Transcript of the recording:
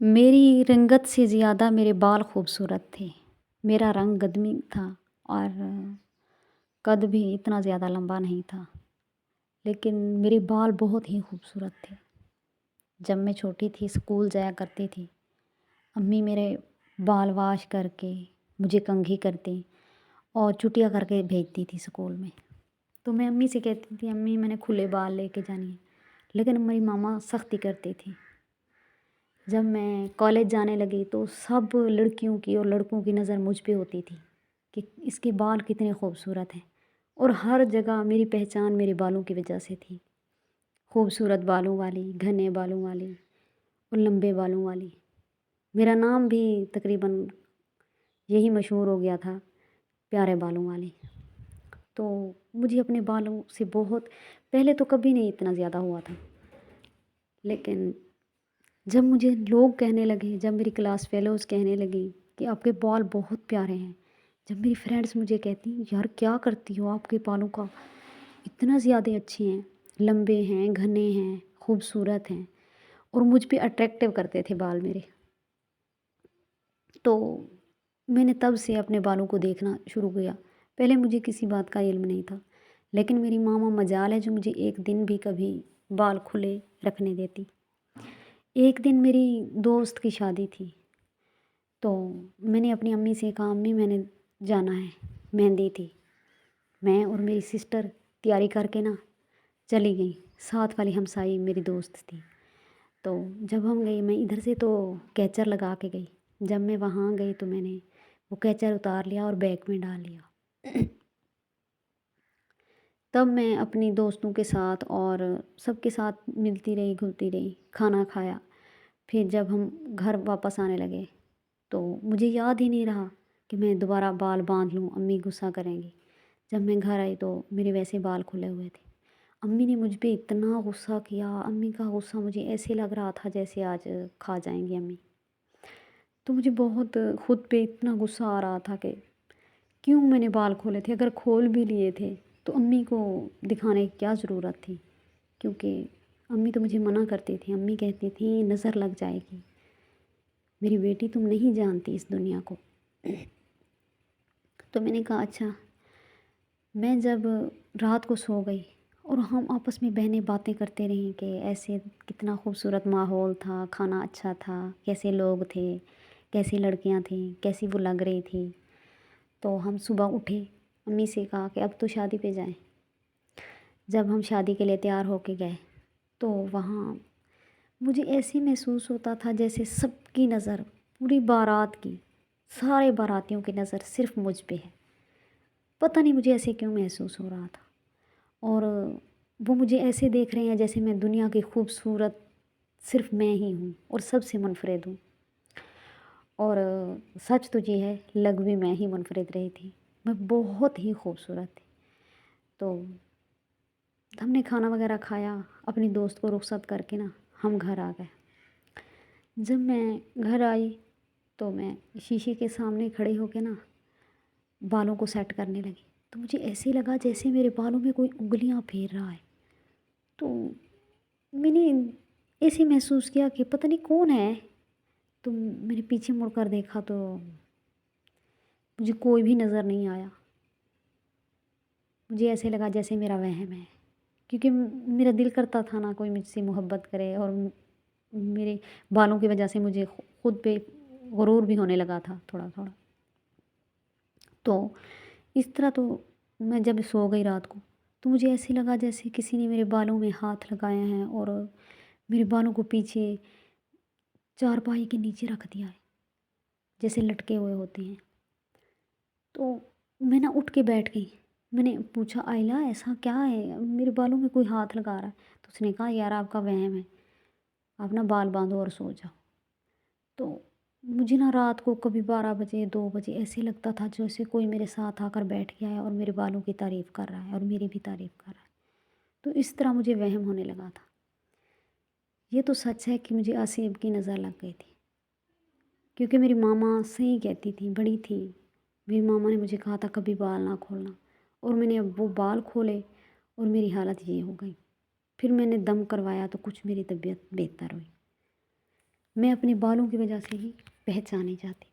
मेरी रंगत से ज़्यादा मेरे बाल खूबसूरत थे। मेरा रंग गदमी था और कद भी इतना ज़्यादा लंबा नहीं था, लेकिन मेरे बाल बहुत ही खूबसूरत थे। जब मैं छोटी थी स्कूल जाया करती थी, अम्मी मेरे बाल वॉश करके मुझे कंघी करती और चुटिया करके भेजती थी स्कूल में। तो मैं अम्मी से कहती थी अम्मी मैंने खुले बाल लेके जाने हैं, लेकिन मेरी मामा सख्ती करती थी। जब मैं कॉलेज जाने लगी तो सब लड़कियों की और लड़कों की नज़र मुझ पे होती थी कि इसके बाल कितने खूबसूरत हैं, और हर जगह मेरी पहचान मेरे बालों की वजह से थी। खूबसूरत बालों वाली, घने बालों वाली और लंबे बालों वाली। मेरा नाम भी तकरीबन यही मशहूर हो गया था, प्यारे बालों वाली। तो मुझे अपने बालों से बहुत पहले तो कभी नहीं इतना ज़्यादा हुआ था, लेकिन जब मुझे लोग कहने लगे, जब मेरी क्लास फेलोज़ कहने लगी कि आपके बाल बहुत प्यारे हैं, जब मेरी फ्रेंड्स मुझे कहती यार क्या करती हो, आपके बालों का इतना ज़्यादा अच्छे हैं, लंबे हैं, घने हैं, खूबसूरत हैं, और मुझ पे अट्रैक्टिव करते थे बाल मेरे। तो मैंने तब से अपने बालों को देखना शुरू किया। पहले मुझे किसी बात का इल्म नहीं था, लेकिन मेरी मामा मजाल है जो मुझे एक दिन भी कभी बाल खुले रखने देती। एक दिन मेरी दोस्त की शादी थी, तो मैंने अपनी अम्मी से कहा अम्मी मैंने जाना है, मेहंदी थी। मैं और मेरी सिस्टर तैयारी करके ना चली गई। साथ वाली हमसाई मेरी दोस्त थी। तो जब हम गए, मैं इधर से तो कैचर लगा के गई। जब मैं वहाँ गई तो मैंने वो कैचर उतार लिया और बैग में डाल लिया। तब मैं अपनी दोस्तों के साथ और सबके साथ मिलती रही, घुलती रही, खाना खाया। फिर जब हम घर वापस आने लगे तो मुझे याद ही नहीं रहा कि मैं दोबारा बाल बांध लूँ, अम्मी गुस्सा करेंगी। जब मैं घर आई तो मेरे वैसे बाल खुले हुए थे। अम्मी ने मुझ पे इतना गुस्सा किया, अम्मी का गुस्सा मुझे ऐसे लग रहा था जैसे आज खा जाएंगी अम्मी। तो मुझे बहुत खुद पे इतना गुस्सा आ रहा था कि क्यों मैंने बाल खोले थे, अगर खोल भी लिए थे तो अम्मी को दिखाने की क्या ज़रूरत थी, क्योंकि अम्मी तो मुझे मना करती थी। अम्मी कहती थी नज़र लग जाएगी, मेरी बेटी तुम नहीं जानती इस दुनिया को। तो मैंने कहा अच्छा। मैं जब रात को सो गई और हम आपस में बहनें बातें करते रहीं कि ऐसे कितना खूबसूरत माहौल था, खाना अच्छा था, कैसे लोग थे, कैसी लड़कियां थीं, कैसी वो लग रही थी। तो हम सुबह उठे, अम्मी से कहा कि अब तो शादी पे जाएं। जब हम शादी के लिए तैयार होके गए तो वहाँ मुझे ऐसे महसूस होता था जैसे सबकी नज़र, पूरी बारात की, सारे बारातियों की नज़र सिर्फ मुझ पे है। पता नहीं मुझे ऐसे क्यों महसूस हो रहा था, और वो मुझे ऐसे देख रहे हैं जैसे मैं दुनिया की खूबसूरत सिर्फ मैं ही हूँ और सबसे मुनफरिद हूँ। और सच तो ये है, लग भी मैं ही मुनफरिद रही थी। मैं बहुत ही खूबसूरत थी। तो हमने खाना वगैरह खाया, अपनी दोस्त को रुखसत करके ना हम घर आ गए। जब मैं घर आई तो मैं शीशे के सामने खड़े होके ना बालों को सेट करने लगी। तो मुझे ऐसे लगा जैसे मेरे बालों में कोई उंगलियां फेर रहा है। तो मैंने ऐसे महसूस किया कि पता नहीं कौन है। तो मैंने पीछे मुड़कर देखा तो मुझे कोई भी नज़र नहीं आया। मुझे ऐसे लगा जैसे मेरा वहम है, क्योंकि मेरा दिल करता था ना कोई मुझसे मोहब्बत करे, और मेरे बालों की वजह से मुझे खुद पे गुरूर भी होने लगा था थोड़ा थोड़ा। तो इस तरह तो मैं जब सो गई रात को तो मुझे ऐसे लगा जैसे किसी ने मेरे बालों में हाथ लगाए हैं और मेरे बालों को पीछे चारपाई के नीचे रख दिया है, जैसे लटके हुए होते हैं। तो मैं ना उठ के बैठ गई। मैंने पूछा आयला ऐसा क्या है, मेरे बालों में कोई हाथ लगा रहा है। तो उसने कहा यार आपका वहम है, आप ना बाल बांधो और सो जाओ। तो मुझे ना रात को कभी 12 बजे 2 बजे ऐसे लगता था जैसे कोई मेरे साथ आकर बैठ गया है और मेरे बालों की तारीफ़ कर रहा है और मेरी भी तारीफ़ कर रहा है। तो इस तरह मुझे वहम होने लगा था। ये तो सच है कि मुझे आसिब की नज़र लग गई थी, क्योंकि मेरी मामा सही कहती थी, बड़ी थी। मेरी मामा ने मुझे कहा था कभी बाल ना खोलना, और मैंने अब वो बाल खोले और मेरी हालत ये हो गई। फिर मैंने दम करवाया तो कुछ मेरी तबीयत बेहतर हुई। میں اپنے بالوں کی وجہ سے ہی پہچانی جاتی ہوں۔